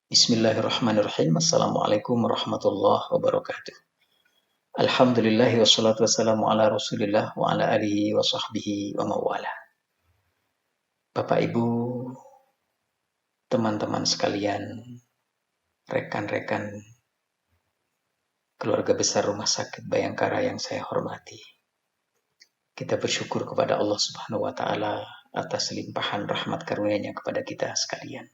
Bismillahirrahmanirrahim. Assalamualaikum warahmatullahi wabarakatuh. Alhamdulillahi wassalatu wassalamu ala rasulillah wa ala alihi wa sahbihi wa mawala. Bapak Ibu, teman-teman sekalian, rekan-rekan keluarga besar Rumah Sakit Bayangkara yang saya hormati. Kita bersyukur kepada Allah Subhanahu wa taala atas limpahan rahmat karunia-Nya kepada kita sekalian.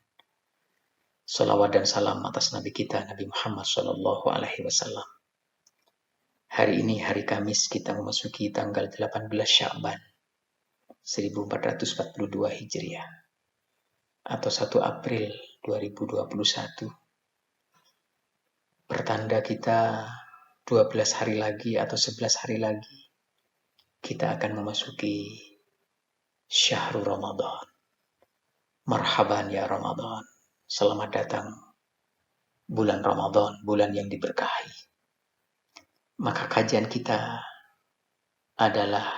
Salawat dan salam atas Nabi kita, Nabi Muhammad sallallahu alaihi wasallam. Hari ini hari Kamis, kita memasuki tanggal 18 Sya'ban 1442 Hijriah atau 1 April 2021. Pertanda kita 12 hari lagi atau 11 hari lagi kita akan memasuki Syahrul Ramadan. Marhaban ya Ramadan. Selamat datang bulan Ramadan, bulan yang diberkahi. Maka kajian kita adalah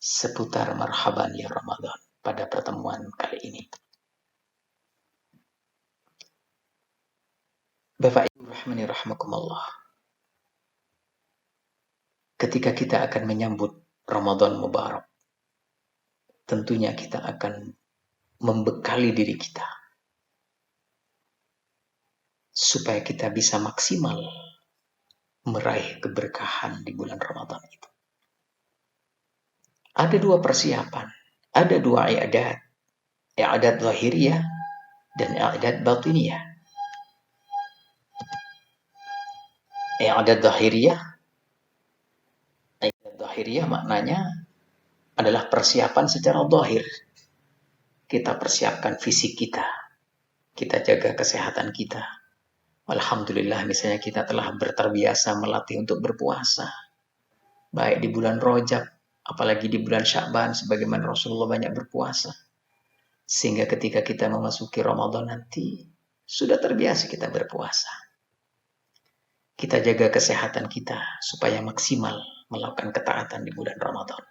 seputar marhaban ya Ramadan pada pertemuan kali ini. Bapak Ibu rahmani rahmakumullah. Ketika kita akan menyambut Ramadan Mubarak, tentunya kita akan membekali diri kita supaya kita bisa maksimal meraih keberkahan di bulan Ramadan itu. Ada dua persiapan, ada dua i'dad, i'dad zahiriyah dan i'dad batiniyah. I'dad zahiriyah maknanya adalah persiapan secara zahir. Kita persiapkan fisik kita, kita jaga kesehatan kita. Alhamdulillah misalnya kita telah terbiasa melatih untuk berpuasa, baik di bulan Rajab, apalagi di bulan Sya'ban, sebagaimana Rasulullah banyak berpuasa. Sehingga ketika kita memasuki Ramadan nanti, sudah terbiasa kita berpuasa. Kita jaga kesehatan kita supaya maksimal melakukan ketaatan di bulan Ramadan.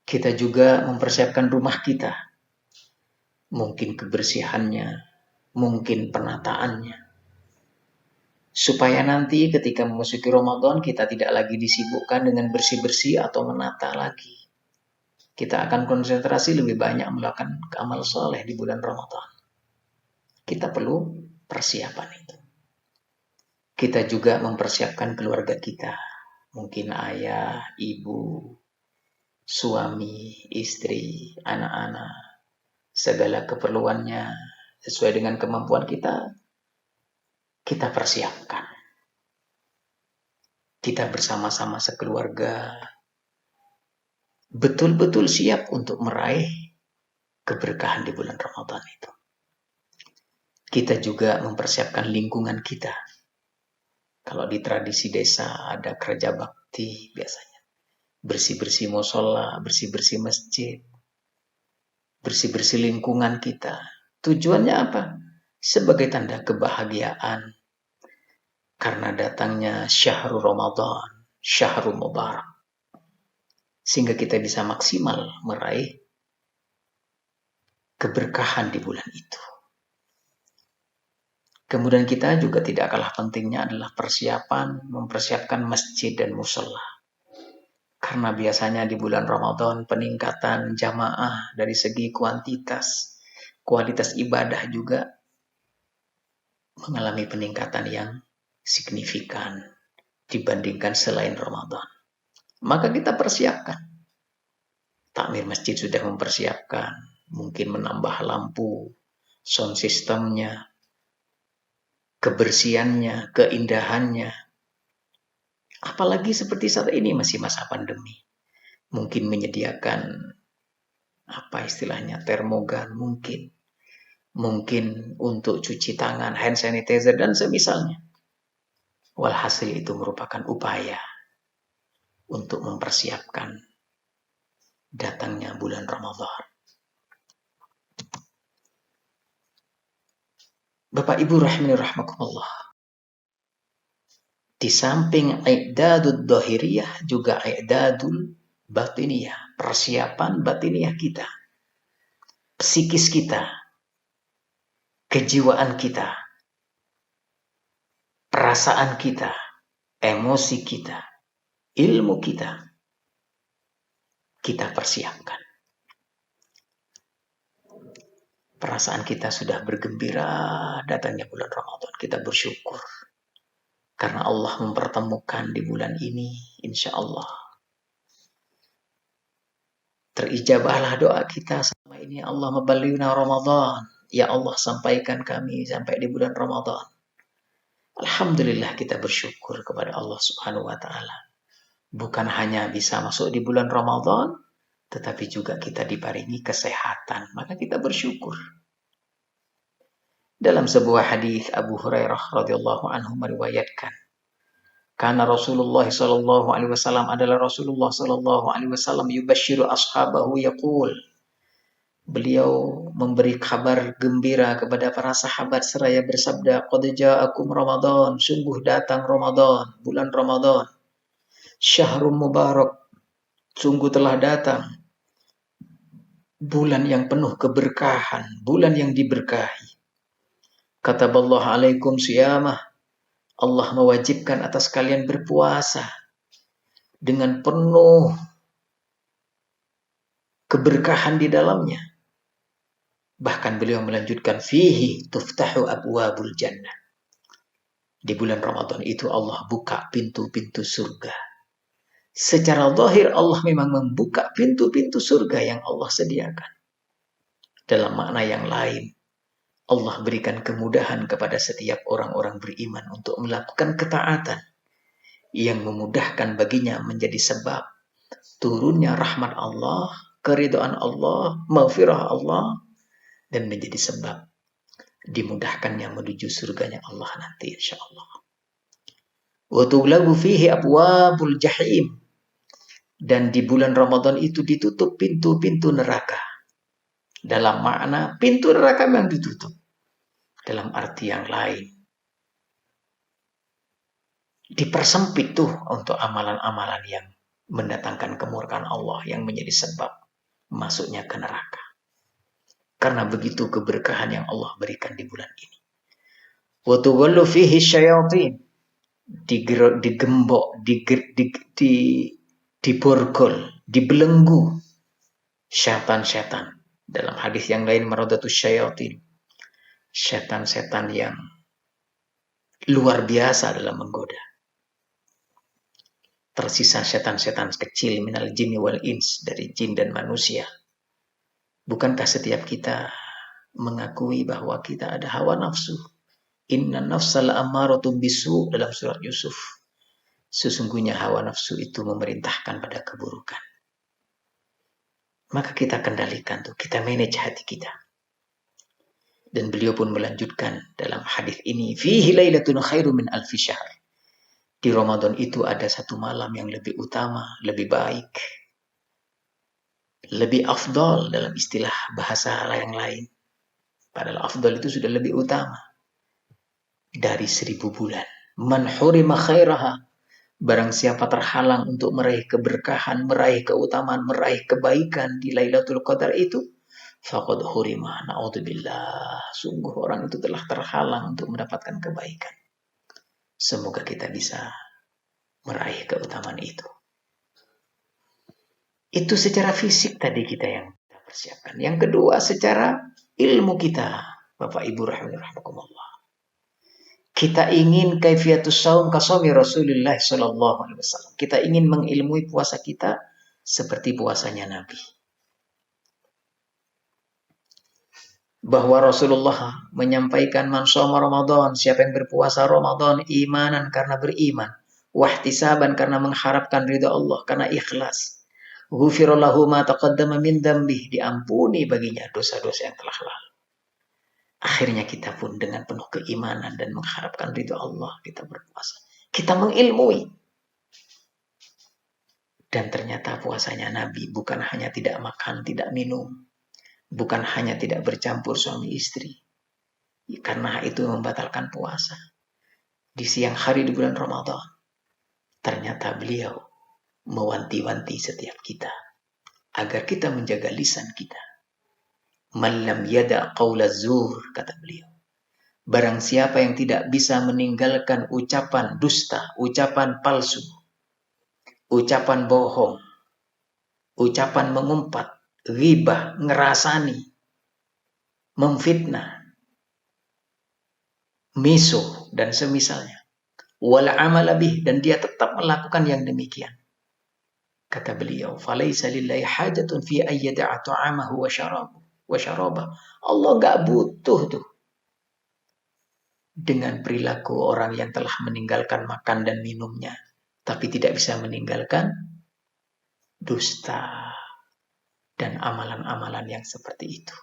Kita juga mempersiapkan rumah kita. Mungkin kebersihannya, mungkin penataannya. Supaya nanti ketika memasuki Ramadan kita tidak lagi disibukkan dengan bersih-bersih atau menata lagi. Kita akan konsentrasi lebih banyak melakukan amal soleh di bulan Ramadan. Kita perlu persiapan itu. Kita juga mempersiapkan keluarga kita. Mungkin ayah, ibu, suami, istri, anak-anak. Segala keperluannya sesuai dengan kemampuan kita persiapkan. Kita bersama-sama sekeluarga betul-betul siap untuk meraih keberkahan di bulan Ramadan itu. Kita juga mempersiapkan lingkungan kita. Kalau di tradisi desa ada kerja bakti biasanya. Bersih-bersih musola, bersih-bersih masjid, bersih-bersih lingkungan kita. Tujuannya apa? Sebagai tanda kebahagiaan karena datangnya Syahrul Ramadan, Syahrul Mubarak. Sehingga kita bisa maksimal meraih keberkahan di bulan itu. Kemudian kita juga tidak kalah pentingnya adalah mempersiapkan masjid dan musola. Karena biasanya di bulan Ramadan peningkatan jamaah dari segi kuantitas, kualitas ibadah juga mengalami peningkatan yang signifikan dibandingkan selain Ramadan. Maka kita persiapkan. Takmir masjid sudah mempersiapkan, mungkin menambah lampu, sound systemnya, kebersihannya, keindahannya. Apalagi seperti saat ini masih masa pandemi. Mungkin menyediakan termogan mungkin. Mungkin untuk cuci tangan, hand sanitizer dan semisalnya. Walhasil itu merupakan upaya untuk mempersiapkan datangnya bulan Ramadan. Bapak Ibu rahimani rahmakumullah. Di samping i'dadud dhahiriyah juga i'dadul batiniyah, persiapan batiniyah kita. Psikis kita, kejiwaan kita, perasaan kita, emosi kita, ilmu kita persiapkan. Perasaan kita sudah bergembira datangnya bulan Ramadan. Kita bersyukur. Karena Allah mempertemukan di bulan ini, insya Allah. Terijabahlah doa kita selama ini. Allah maballighna Ramadan. Ya Allah, sampaikan kami sampai di bulan Ramadan. Alhamdulillah kita bersyukur kepada Allah Subhanahu wa Ta'ala. Bukan hanya bisa masuk di bulan Ramadan, tetapi juga kita diparingi kesehatan. Maka kita bersyukur. Dalam sebuah hadis Abu Hurairah radhiyallahu anhu meriwayatkan, karena Rasulullah sallallahu alaihi wasallam adalah Rasulullah sallallahu alaihi wasallam yubashiru ashabahu yaqul. Beliau memberi kabar gembira kepada para sahabat seraya bersabda, qad ja'akum Ramadan, sungguh datang Ramadan, bulan Ramadan. Syahrul Mubarak, sungguh telah datang bulan yang penuh keberkahan, bulan yang diberkahi. Kataballahu alaikum siyamah, Allah mewajibkan atas kalian berpuasa dengan penuh keberkahan di dalamnya. Bahkan beliau melanjutkan, fihi tuftahu abwabul jannah. Di bulan Ramadan itu Allah buka pintu-pintu surga. Secara zahir Allah memang membuka pintu-pintu surga yang Allah sediakan. Dalam makna yang lain, Allah berikan kemudahan kepada setiap orang-orang beriman untuk melakukan ketaatan yang memudahkan baginya menjadi sebab turunnya rahmat Allah, keridhaan Allah, maghfirah Allah, dan menjadi sebab dimudahkannya menuju surganya Allah nanti insyaallah. Wa tughlaqu fihi abwabul jahim. Dan di bulan Ramadan itu ditutup pintu-pintu neraka. Dalam makna pintu neraka memang ditutup. Dalam arti yang lain, dipersempit tuh untuk amalan-amalan yang mendatangkan kemurkaan Allah yang menjadi sebab masuknya ke neraka. Karena begitu keberkahan yang Allah berikan di bulan ini. Wa tughallu fihi syayatin. Digembok, diborgol, dibelenggu syaitan-syaitan. Dalam hadis yang lain, maradatus syayatin, setan-setan yang luar biasa dalam menggoda. Tersisa setan-setan kecil minal jinni wal ins, dari jin dan manusia. Bukankah setiap kita mengakui bahwa kita ada hawa nafsu? Inna nafsal ammaratun bisu, dalam surat Yusuf. Sesungguhnya hawa nafsu itu memerintahkan pada keburukan. Maka kita kendalikan tuh, kita manage hati kita. Dan beliau pun melanjutkan dalam hadis ini, fihi lailatun khairu min alfi syahr. Di Ramadan itu ada satu malam yang lebih utama, lebih baik, lebih afdal dalam istilah bahasa yang lain. Padahal afdal itu sudah lebih utama dari 1000 bulan. Man hurima khairaha, barang siapa terhalang untuk meraih keberkahan, meraih keutamaan, meraih kebaikan di Lailatul Qadar itu, faqad hurima, na'udzubillah, sungguh orang itu telah terhalang untuk mendapatkan kebaikan. Semoga kita bisa meraih keutamaan itu. Itu secara fisik tadi kita yang kita persiapkan. Yang kedua, secara ilmu kita, Bapak Ibu rahimakumullah. Kita ingin kaifiatus shaum kasawmi Rasulullah sallallahu alaihi wasallam. Kita ingin mengilmui puasa kita seperti puasanya Nabi. Bahwa Rasulullah menyampaikan man shoma Ramadan, siapa yang berpuasa Ramadan imanan karena beriman, wahtisaban karena mengharapkan ridha Allah, karena ikhlas. Ghufira lahu ma taqaddama min dzambi, diampuni baginya dosa-dosa yang telah lalu. Akhirnya kita pun dengan penuh keimanan dan mengharapkan ridha Allah kita berpuasa. Kita mengilmui. Dan ternyata puasanya Nabi bukan hanya tidak makan, tidak minum. Bukan hanya tidak bercampur suami istri. Karena itu membatalkan puasa. Di siang hari di bulan Ramadan. Ternyata beliau mewanti-wanti setiap kita. Agar kita menjaga lisan kita. Man lam yada' qawla zur, kata beliau. Barang siapa yang tidak bisa meninggalkan ucapan dusta, ucapan palsu, ucapan bohong, ucapan mengumpat, ghibah, ngerasani, memfitnah, misuh, dan semisalnya. Wal amala bih, dan dia tetap melakukan yang demikian. Kata beliau, "Falaisa lillahi hajatun fi ayyada'a ta'amahu wa syarabah." Allah enggak butuh tuh dengan perilaku orang yang telah meninggalkan makan dan minumnya, tapi tidak bisa meninggalkan dusta dan amalan-amalan yang seperti itu.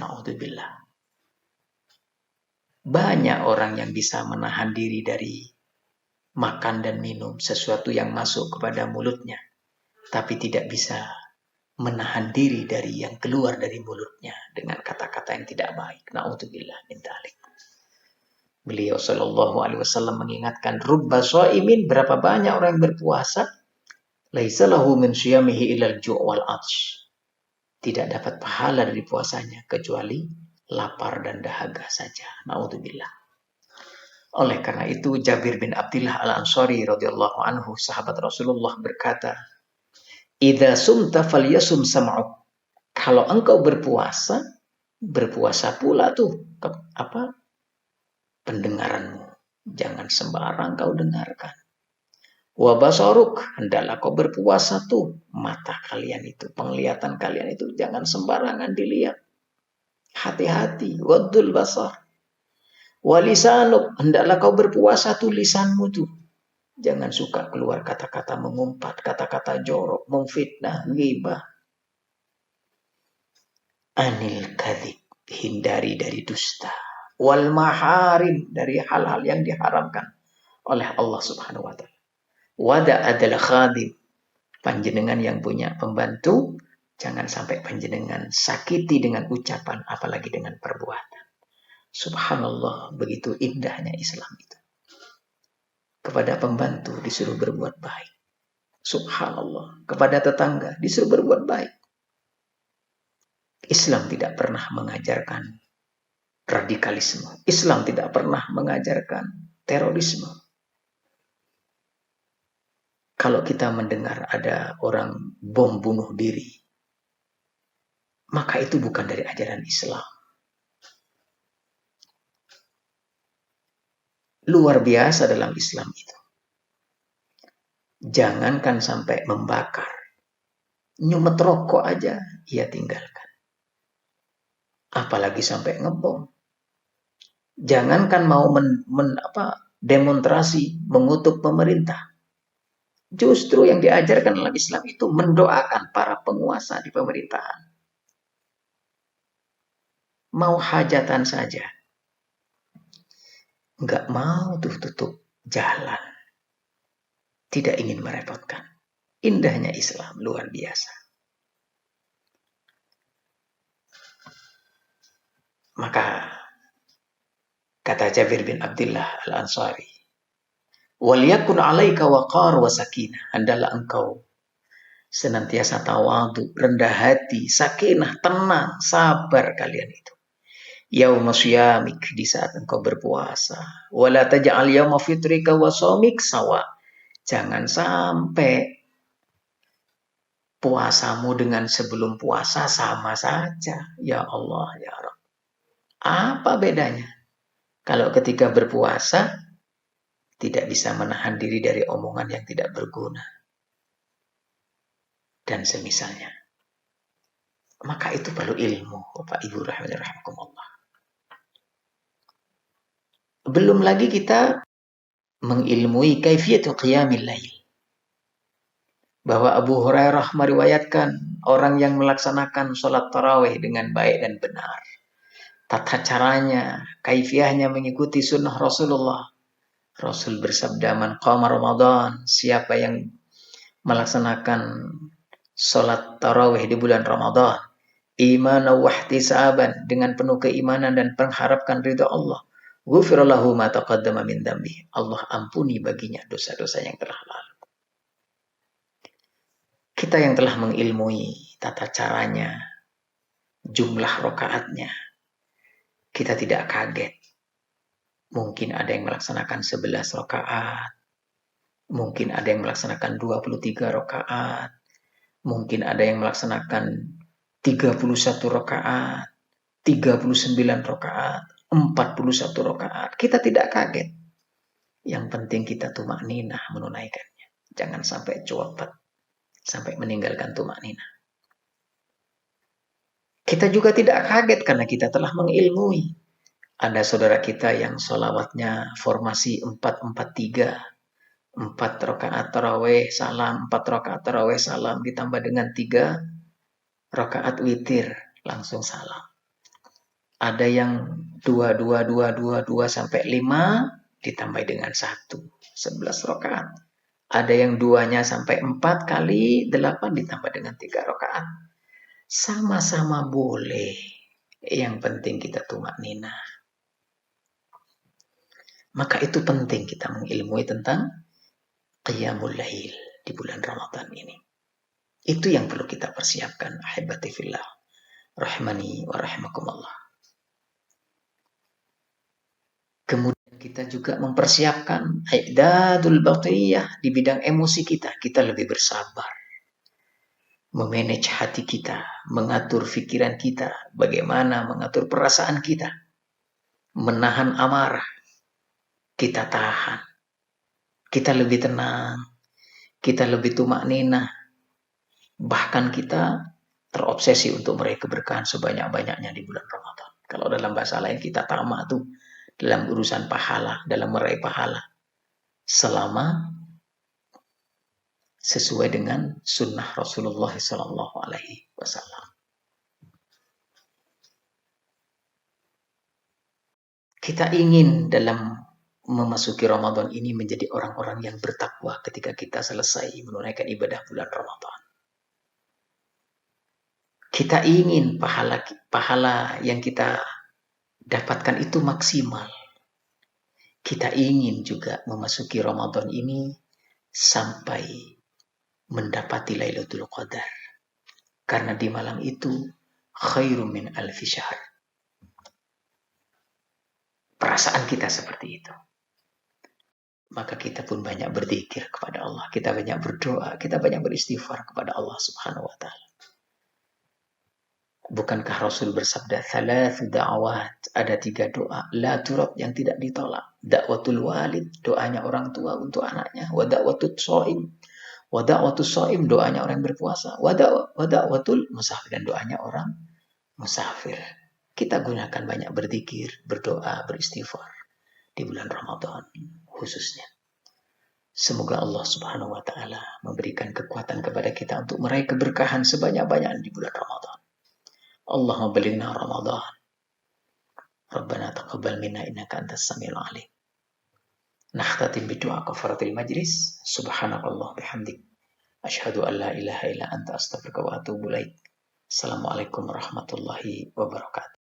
Na'udzubillah. Banyak orang yang bisa menahan diri dari makan dan minum sesuatu yang masuk kepada mulutnya, tapi tidak bisa menahan diri dari yang keluar dari mulutnya dengan kata-kata yang tidak baik. Na'udzubillah min dzalik. Beliau Shallallahu Alaihi Wasallam mengingatkan, rubba shaimin, berapa banyak orang yang berpuasa, laisa lahu min syiyamihi ilal ju' wal atsh. Tidak dapat pahala dari puasanya kecuali lapar dan dahaga saja. Na'udzubillah. Oleh karena itu Jabir bin Abdullah Al-Ansari radhiyallahu anhu, sahabat Rasulullah, berkata, "Idza sumta falyasum sam'uk." Kalau engkau berpuasa, berpuasa pula tuh pendengaranmu. Jangan sembarang kau dengarkan. Wa basaruk, hendaklah kau berpuasa tuh mata kalian itu, penglihatan kalian itu jangan sembarangan dilihat. Hati-hati, waddul basar. Wa lisanuk, hendaklah kau berpuasa tuh lisanmu tuh. Jangan suka keluar kata-kata mengumpat, kata-kata jorok, memfitnah, ghibah. Anil kadzib, hindari dari dusta. Wal maharim, dari hal-hal yang diharamkan oleh Allah Subhanahu wa taala. Wada adalah khadim, panjenengan yang punya pembantu, jangan sampai panjenengan sakiti dengan ucapan apalagi dengan perbuatan. Subhanallah, begitu indahnya Islam itu. Kepada pembantu disuruh berbuat baik. Subhanallah, kepada tetangga disuruh berbuat baik. Islam tidak pernah mengajarkan radikalisme. Islam tidak pernah mengajarkan terorisme. Kalau kita mendengar ada orang bom bunuh diri, maka itu bukan dari ajaran Islam. Luar biasa dalam Islam itu. Jangankan sampai membakar, nyumet rokok aja ia tinggalkan. Apalagi sampai ngebom. Jangankan mau demonstrasi mengutuk pemerintah. Justru yang diajarkan dalam Islam itu mendoakan para penguasa di pemerintahan. Mau hajatan saja, nggak mau tutup jalan. Tidak ingin merepotkan. Indahnya Islam luar biasa. Maka kata Jabir bin Abdullah Al-Ansari, "Waliyakun 'alaika waqar wa sakinah." Hendaklah engkau senantiasa tawadu, rendah hati, sakinah, tenang, sabar kalian itu. Yauma syamik, di saat engkau berpuasa. Wala taj'al yauma fitrika wa shaumik sawa. Jangan sampai puasamu dengan sebelum puasa sama saja. Ya Allah, ya Rabb. Apa bedanya? Kalau ketika berpuasa tidak bisa menahan diri dari omongan yang tidak berguna dan semisalnya. Maka itu perlu ilmu, Bapak Ibu rahimakumullah. Belum lagi kita mengilmui kaifiyatul qiyamil lail. Bahwa Abu Hurairah meriwayatkan orang yang melaksanakan sholat tarawih dengan baik dan benar. Tata caranya, kaifiahnya mengikuti sunnah Rasulullah. Rasul bersabda, "Man qama Ramadan," siapa yang melaksanakan sholat tarawih di bulan Ramadan, imanan wa ihtisaban, dengan penuh keimanan dan mengharapkan ridha Allah, ghufira lahu ma taqaddama min dzambi, Allah ampuni baginya dosa-dosa yang telah lalu. Kita yang telah mengilmui tata caranya, jumlah rakaatnya, kita tidak kaget Mungkin ada yang melaksanakan 11 rakaat. Mungkin ada yang melaksanakan 23 rakaat. Mungkin ada yang melaksanakan 31 rakaat, 39 rakaat, 41 rakaat. Kita tidak kaget. Yang penting kita tumakninah menunaikannya. Jangan sampai cepat, sampai meninggalkan tumakninah. Kita juga tidak kaget karena kita telah mengilmui. Ada saudara kita yang sholawatnya formasi 4-4-3. 4 rakaat tarawih salam, 4 rakaat tarawih salam ditambah dengan 3 rakaat witir langsung salam. Ada yang 2 sampai 5 ditambah dengan 1, 11 rakaat. Ada yang 2-nya sampai 4 kali 8 ditambah dengan 3 rakaat. Sama-sama boleh. Yang penting kita tumakninah. Maka itu penting kita mengilmui tentang qiyamul lail di bulan Ramadan ini. Itu yang perlu kita persiapkan. Ahibati fillah, rahmani wa rahimakumullah. Kemudian kita juga mempersiapkan i'dadul batiyah di bidang emosi kita. Kita lebih bersabar. Memanage hati kita, mengatur pikiran kita, bagaimana mengatur perasaan kita. Menahan amarah. Kita tahan. Kita lebih tenang. Kita lebih tumakninah. Bahkan kita terobsesi untuk meraih keberkahan sebanyak-banyaknya di bulan Ramadan. Kalau dalam bahasa lain kita tamak tuh dalam urusan pahala, dalam meraih pahala. Selama sesuai dengan sunnah Rasulullah SAW. Kita ingin dalam memasuki Ramadan ini menjadi orang-orang yang bertakwa ketika kita selesai menunaikan ibadah bulan Ramadan. Kita ingin pahala yang kita dapatkan itu maksimal. Kita ingin juga memasuki Ramadan ini sampai mendapati Lailatul Qadar. Karena di malam itu khairum min alfi syahr. Perasaan kita seperti itu. Maka kita pun banyak berzikir kepada Allah. Kita banyak berdoa. Kita banyak beristighfar kepada Allah Subhanahu wa ta'ala. Bukankah Rasul bersabda, "Thalathu da'awat." Ada 3 doa. La turab, yang tidak ditolak. Da'watul walid, doanya orang tua untuk anaknya. Wa da'watul shaim. Wa da'watul shaim, doanya orang yang berpuasa. Wa da'watul musafir, dan doanya orang musafir. Kita gunakan banyak berzikir, berdoa, beristighfar di bulan Ramadan khususnya. Semoga Allah Subhanahu wa ta'ala memberikan kekuatan kepada kita untuk meraih keberkahan sebanyak-banyaknya di bulan Ramadan. Allahumma balighna Ramadan. Rabbana taqabbal minna innaka antas samiul alim. Nakhtatim bidu'a kafaratil majlis. Subhanakallah bihamdik. Asyhadu an la ilaha illa anta astaghfiruka wa atubu ilaik. Assalamualaikum warahmatullahi wabarakatuh.